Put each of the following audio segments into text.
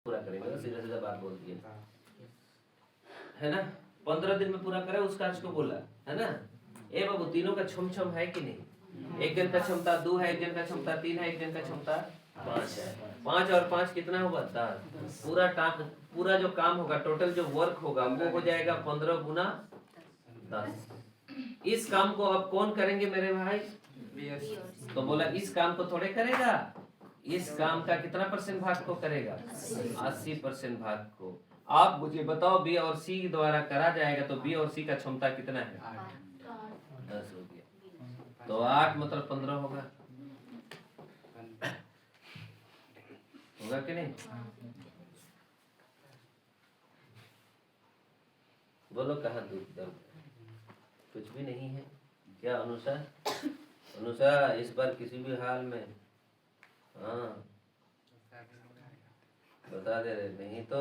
पूरा करेंगे, सीधा सीधा बात बोल दिया है ना। 15 दिन में पूरा करे उसका इसको बोला है ना। ए बाबू तीनों का छम छम है कि नहीं? एक जन का क्षमता 2 है, एक जन का क्षमता 3 है, एक जन का क्षमता 5 है। 5 और 5 कितना होगा? 10। पूरा जो काम होगा, टोटल जो वर्क होगा वो हो जाएगा 15 गुना 10। इस काम को अब कौन करेंगे मेरे भाई? तो बोला इस काम को थोड़े करेगा, इस काम का कितना % भाग को करेगा? 80% भाग को। आप मुझे बताओ बी और सी द्वारा करा जाएगा तो बी और सी का क्षमता कितना है? 10 हो गया। तो 8 मतलब 15 होगा कि नहीं? बोलो कहाँ दूध दर्द? कुछ भी नहीं है क्या अनुषा? अनुषा इस बार किसी भी हाल में हाँ बता दे रहे, नहीं तो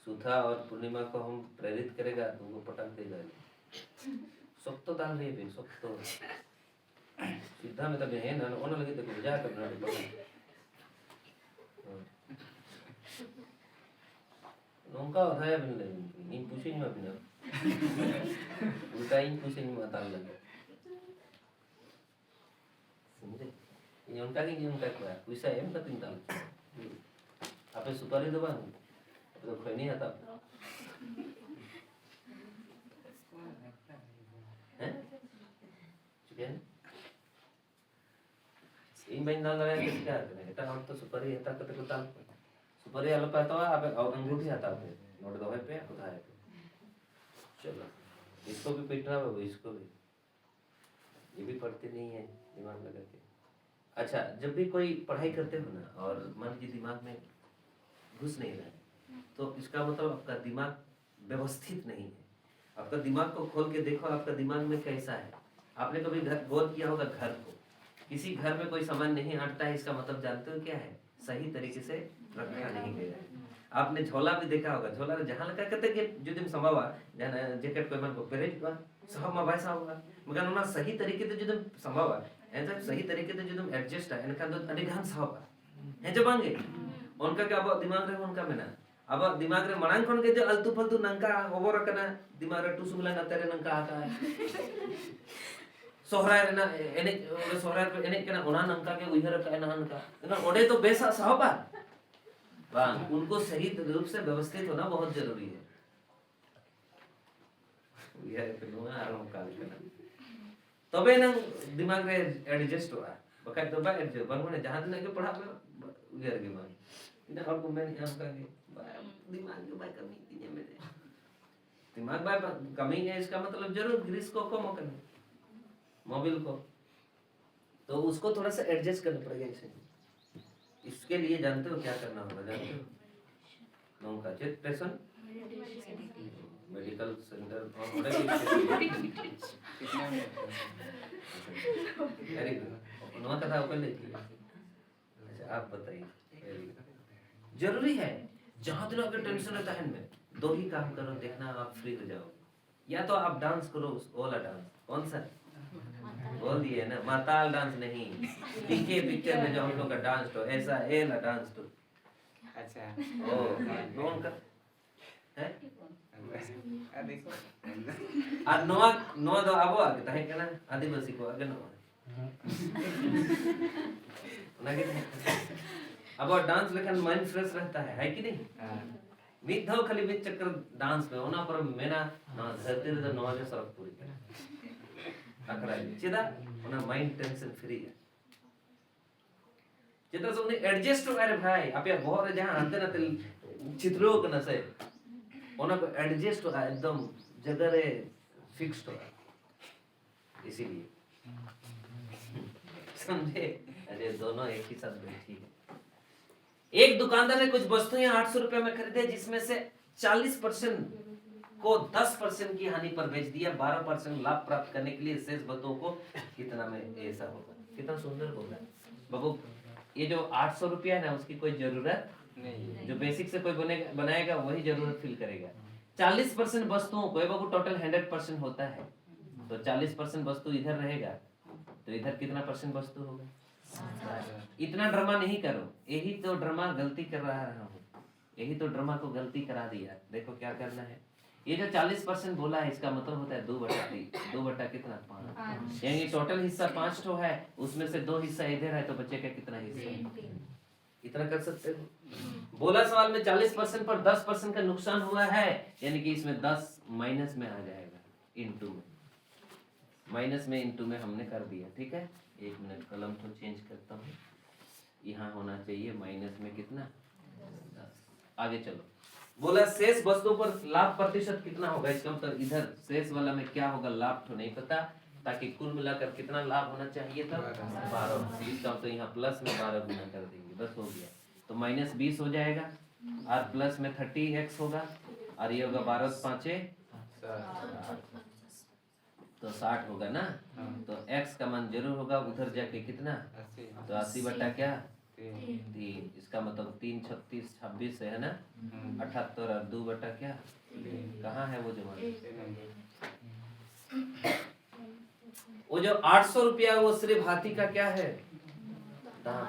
सुधा और पूर्णिमा को हम प्रेरित करेगा, तुमको पटक देगा। सब तो डाल रही है, सब तो सीधा में तब है ना ओना लगे तो बुझा करना नौका उठाया बिन इन पूछे नहीं बिना उल्टा इन पूछे नहीं माता लगे समझे। ini उनका की उनका क्या पैसा है उनका 3 ताल आपे सुपारी दबा तो कोई नहीं आता हैं चिकन इन बहन दाल लगा के क्या करना है? हम तो सुपारी है तक तो ताल सुपारी आलो पाता है आप और अंगूठी आता है नोट दो पे उठाए पे। चलो इसको भी पीटना है, इसको भी, ये भी पढ़ते नहीं है दिमाग लगा के। अच्छा जब भी कोई पढ़ाई करते हो ना और मन की दिमाग में घुस नहीं रहा है तो इसका मतलब आपका दिमाग व्यवस्थित नहीं है। आपका दिमाग को खोल के देखो, आपका दिमाग में कैसा है। आपने कभी घर गौर किया होगा घर को, किसी घर में कोई सामान नहीं हटता है, इसका मतलब जानते हो क्या है? सही तरीके से रखा नहीं गया है। आपने झोला भी देखा होगा, झोला जहाँ लगा कहते कि जो दिन संभावा जैकेट कोई मन को पहले साहब में वैसा होगा मगर उन्हें सही तरीके से जो दिन संभावा ऐसा सही तरीके से जो दिन एडजस्ट है इनका तो अधिकांश साहब है जो बांगे उनका क्या अब दिमाग रहे उनका में ना अब दिमाग रे मनांग कौन के जो अल्तु फल्तु नंका ओवर रखना दिमाग रे टूसुंगला ना तेरे नंका आता है सोहराय ना एने सोहराय पे एने केना ओना नंका के उइहर का ना नंका ना ओडे तो बेसा साहबा बांग उनको सही रूप से व्यवस्थित होना बहुत जरूरी है। यार पे नुआ आराम काल करना तबे ना दिमाग रे एडजस्ट होगा बका तो बा एडजस्ट बनने जहां दिन के पढ़ा में यार के मान इन और को मैं यहाँ का दिमाग के बाय कमी तीन मेरे दिमाग बाय कमी है इसका मतलब जरूर ग्रीस को कम करना मोबाइल को तो उसको थोड़ा सा एडजस्ट करना पड़ेगा इसे। इसके लिए जानते हो क्या करना होगा? जानते हो नौ का चेक प्रेशन मेडिकल सेंटर और वेरी गुड नौ का था ऊपर लेके। अच्छा आप बताइए, जरूरी है जहां तक अगर टेंशन रहता है में 2 ही काम करो, देखना आप फ्री हो जाओ। या तो आप डांस करो ओला डांस, कौन सा बोल दिए ना, माताल डांस नहीं, पीके पिक्चर में जो हम लोग का डांस तो ऐसा ए ना डांस तो अच्छा ओ कौन का है आ नोआ दो आबो आगे तहे केना आदिवासी को आगे नोआ लगे अब डांस लेकिन माइंड फ्रेश रहता है कि नहीं? मित धो खाली मित चक्कर डांस में ओना पर मेना ना धरती रे नोआ के सरक पूरी अकड़ा चिदा ओना माइंड टेंशन फ्री है चिदा से उन्हें एडजस्ट हो अरे भाई आप या बहुत जहां अंदर ना चित्रों का नसे ओना को एडजस्ट होता है एकदम जगह रे फिक्स्ड होता है इसीलिए समझे। अरे दोनों एक ही साथ बैठी है। एक दुकानदार ने कुछ वस्तुएं 800 रुपए में खरीदे जिसमें से 40% को 10% की हानि पर बेच दिया, 12% लाभ प्राप्त करने के लिए शेष वस्तुओं को कितना में ऐसा होगा। कितना सुंदर बोला बाबू। ये जो 800 रुपया है ना उसकी कोई जरूरत नहीं, जो बेसिक से कोई बनाएगा वही जरूरत फील करेगा। 40% वस्तुओं को बाबू टोटल 100% होता है तो 40% वस्तु इधर रहेगा तो इधर कितना % वस्तु होगा? इतना ड्रामा नहीं करो, यही तो ड्रामा गलती कर रहा हूँ। यही तो ड्रामा को गलती करा दिया। देखो क्या करना है, ये जो 40% बोला है इसका मतलब होता है 2/3, 2 कितना 5, यानी टोटल हिस्सा 5 ठो है, उसमें से 2 हिस्सा इधर है तो बचेगा कितना हिस्सा, इतना कर सकते हो। बोला सवाल में 40% पर 10% का नुकसान हुआ है, यानी कि इसमें 10 माइनस में आ जाएगा, इनटू में, माइनस में इनटू में हमने कर दिया। ठीक है, 1 मिनट कलम तो चेंज करता हूँ, यहाँ होना चाहिए माइनस में कितना 10। आगे चलो, बोला शेष वस्तु पर लाभ प्रतिशत कितना होगा, इसका मतलब इधर शेष वाला में क्या होगा, लाभ तो नहीं पता, ताकि कुल मिलाकर कितना लाभ होना चाहिए था 12। इसका तो यहाँ प्लस में 12 गुना कर देंगे, बस हो गया। तो -20 हो जाएगा, और प्लस में 30x होगा, और ये होगा 12 5 तो 60 होगा ना। तो x का मान जरूर होगा उधर जाके कितना, तो 80 बटा क्या 3, इसका मतलब 3 36 26 है ना, 78 और 2 बटा क्या, कहाँ है वो जमा, वो जो 800 रुपया वो सिर्फ हाथी का क्या है, दाम।